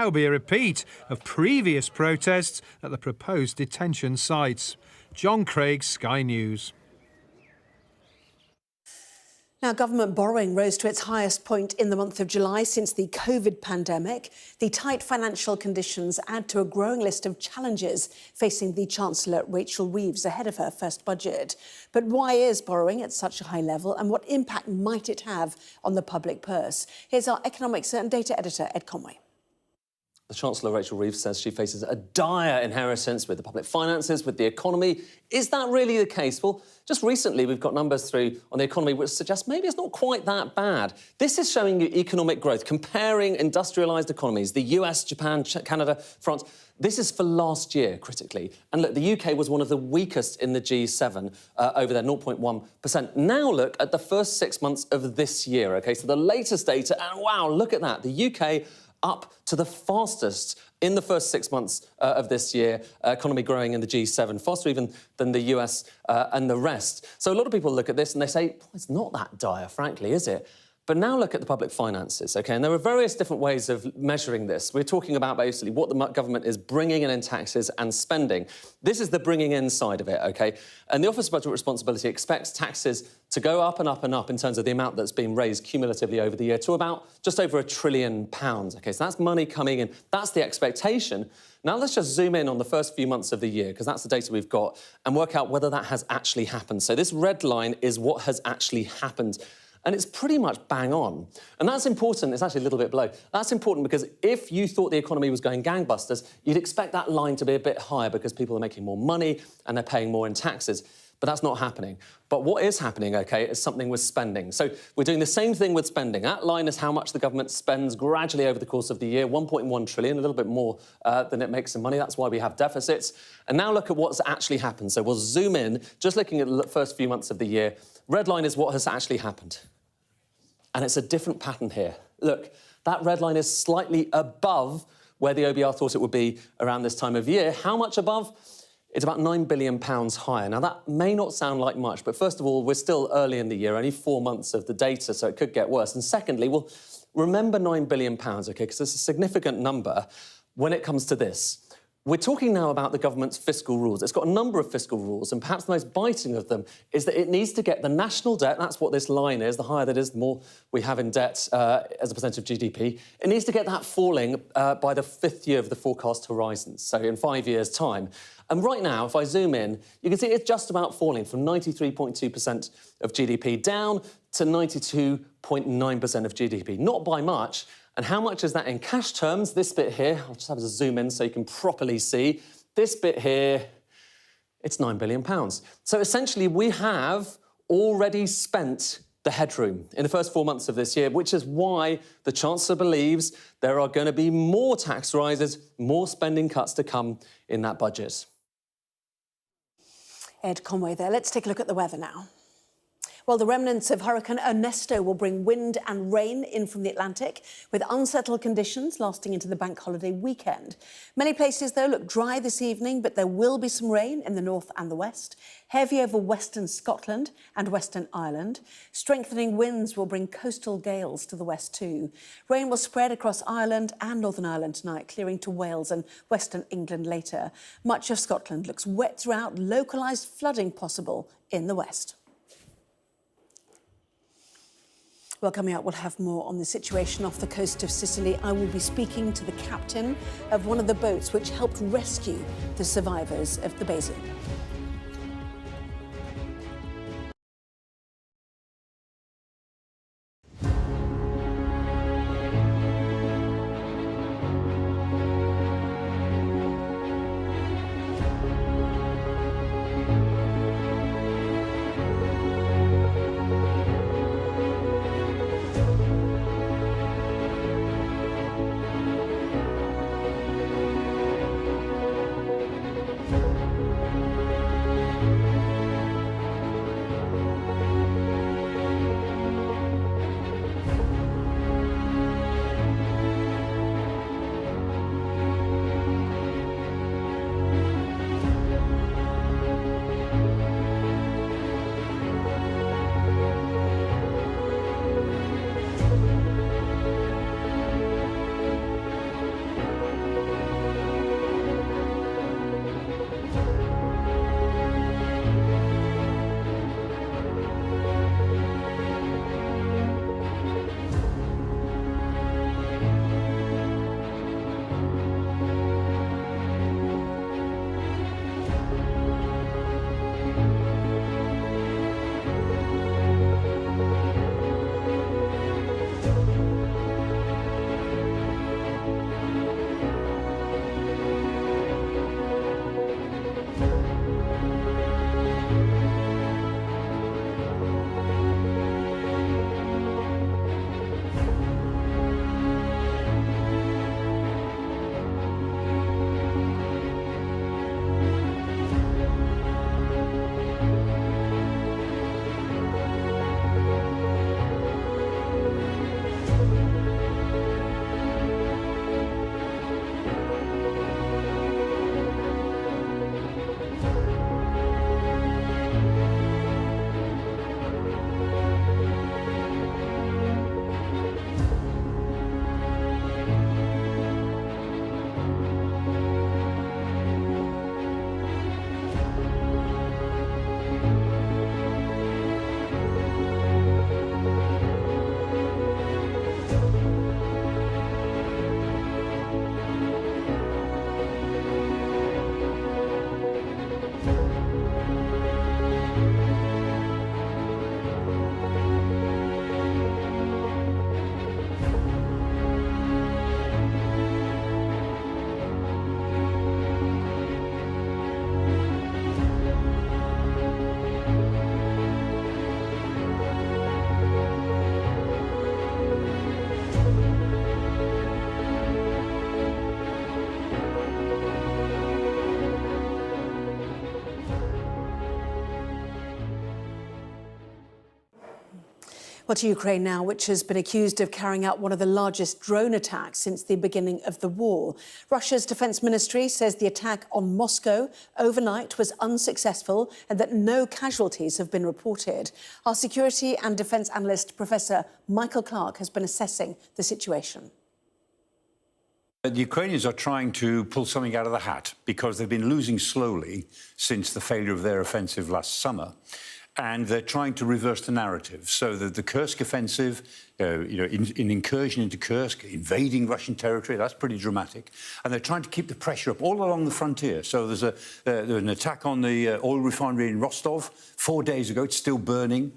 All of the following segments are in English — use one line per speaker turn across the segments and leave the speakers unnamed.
now be a repeat of previous protests at the proposed detention sites. John Craig, Sky News.
Now, government borrowing rose to its highest point in the month of July since the COVID pandemic. The tight financial conditions add to a growing list of challenges facing the Chancellor Rachel Reeves ahead of her first budget. But why is borrowing at such a high level, and what impact might it have on the public purse? Here's our economics and data editor, Ed Conway.
The Chancellor, Rachel Reeves, says she faces a dire inheritance with the public finances, with the economy. Is that really the case? Well, just recently we've got numbers through on the economy which suggest maybe it's not quite that bad. This is showing you economic growth, comparing industrialised economies, the US, Japan, Canada, France. This is for last year, critically. And look, the UK was one of the weakest in the G7 over there, 0.1%. Now look at the first 6 months of this year, OK? So the latest data, and wow, look at that. The UK up to the fastest in the first 6 months of this year, economy growing in the G7, faster even than the US and the rest. So a lot of people look at this and they say, well, it's not that dire, frankly, is it? But now look at the public finances, OK? And there are various different ways of measuring this. We're talking about basically what the government is bringing in taxes and spending. This is the bringing in side of it, OK? And the Office of Budget Responsibility expects taxes to go up and up and up in terms of the amount that's been raised cumulatively over the year to about just over £1 trillion, OK? So that's money coming in. That's the expectation. Now let's just zoom in on the first few months of the year, because that's the data we've got, and work out whether that has actually happened. So this red line is what has actually happened. And it's pretty much bang on. And that's important. It's actually a little bit below. That's important because if you thought the economy was going gangbusters, you'd expect that line to be a bit higher because people are making more money and they're paying more in taxes. But that's not happening. But what is happening, OK, is something with spending. So we're doing the same thing with spending. That line is how much the government spends gradually over the course of the year, 1.1 trillion, a little bit more than it makes in money. That's why we have deficits. And now look at what's actually happened. So we'll zoom in, just looking at the first few months of the year. Red line is what has actually happened. And it's a different pattern here. Look, that red line is slightly above where the OBR thought it would be around this time of year. How much above? It's about £9 billion higher. Now, that may not sound like much, but first of all, we're still early in the year, only 4 months of the data, so it could get worse. And secondly, well, remember £9 billion, OK, because it's a significant number when it comes to this. We're talking now about the government's fiscal rules. It's got a number of fiscal rules, and perhaps the most biting of them is that it needs to get the national debt, that's what this line is, the higher that is, the more we have in debt as a percentage of GDP. It needs to get that falling by the 5th year of the forecast horizon, so in 5 years' time. And right now, if I zoom in, you can see it's just about falling from 93.2% of GDP down to 92.9% of GDP. Not by much. And how much is that in cash terms? This bit here, I'll just have to zoom in so you can properly see. This bit here, it's £9 billion. So essentially, we have already spent the headroom in the first 4 months of this year, which is why the Chancellor believes there are going to be more tax rises, more spending cuts to come in that budget.
Ed Conway there. Let's take a look at the weather now. Well, the remnants of Hurricane Ernesto will bring wind and rain in from the Atlantic, with unsettled conditions lasting into the bank holiday weekend. Many places, though, look dry this evening, but there will be some rain in the north and the west, heavy over western Scotland and western Ireland. Strengthening winds will bring coastal gales to the west too. Rain will spread across Ireland and Northern Ireland tonight, clearing to Wales and western England later. Much of Scotland looks wet throughout, localised flooding possible in the west. Well, coming up, we'll have more on the situation off the coast of Sicily. I will be speaking to the captain of one of the boats which helped rescue the survivors of the Basin. Well, to Ukraine now, which has been accused of carrying out one of the largest drone attacks since the beginning of the war. Russia's defence ministry says the attack on Moscow overnight was unsuccessful and that no casualties have been reported. Our security and defence analyst, Professor Michael Clark, has been assessing the situation.
The Ukrainians are trying to pull something out of the hat because they've been losing slowly since the failure of their offensive last summer. And they're trying to reverse the narrative so that the Kursk offensive, in incursion into Kursk, invading Russian territory, that's pretty dramatic. And they're trying to keep the pressure up all along the frontier. So there's an attack on the oil refinery in Rostov 4 days ago. It's still burning.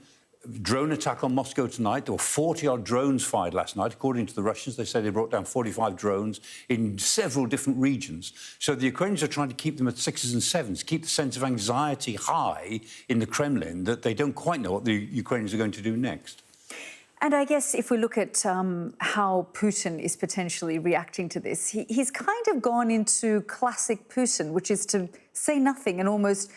Drone attack on Moscow tonight. There were 40-odd drones fired last night. According to the Russians, they say they brought down 45 drones in several different regions. So the Ukrainians are trying to keep them at 6s and 7s, keep the sense of anxiety high in the Kremlin that they don't quite know what the Ukrainians are going to do next.
And I guess if we look at how Putin is potentially reacting to this, he's kind of gone into classic Putin, which is to say nothing and almost,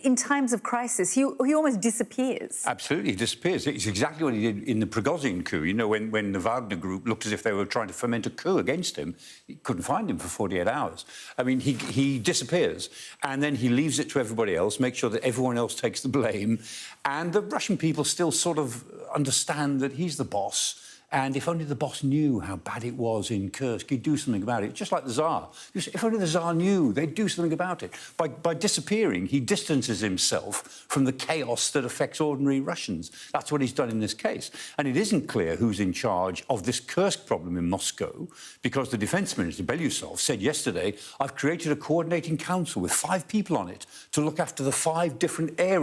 in times of crisis, he almost disappears.
Absolutely, he disappears. It's exactly what he did in the Prigozhin coup. You know, when the Wagner group looked as if they were trying to foment a coup against him, he couldn't find him for 48 hours. I mean, he disappears, and then he leaves it to everybody else, makes sure that everyone else takes the blame, and the Russian people still sort of understand that he's the boss. And if only the boss knew how bad it was in Kursk, he'd do something about it. Just like the Tsar. If only the Tsar knew, they'd do something about it. By disappearing, he distances himself from the chaos that affects ordinary Russians. That's what he's done in this case. And it isn't clear who's in charge of this Kursk problem in Moscow, because the defence minister, Belousov, said yesterday, I've created a coordinating council with 5 people on it to look after the 5 different areas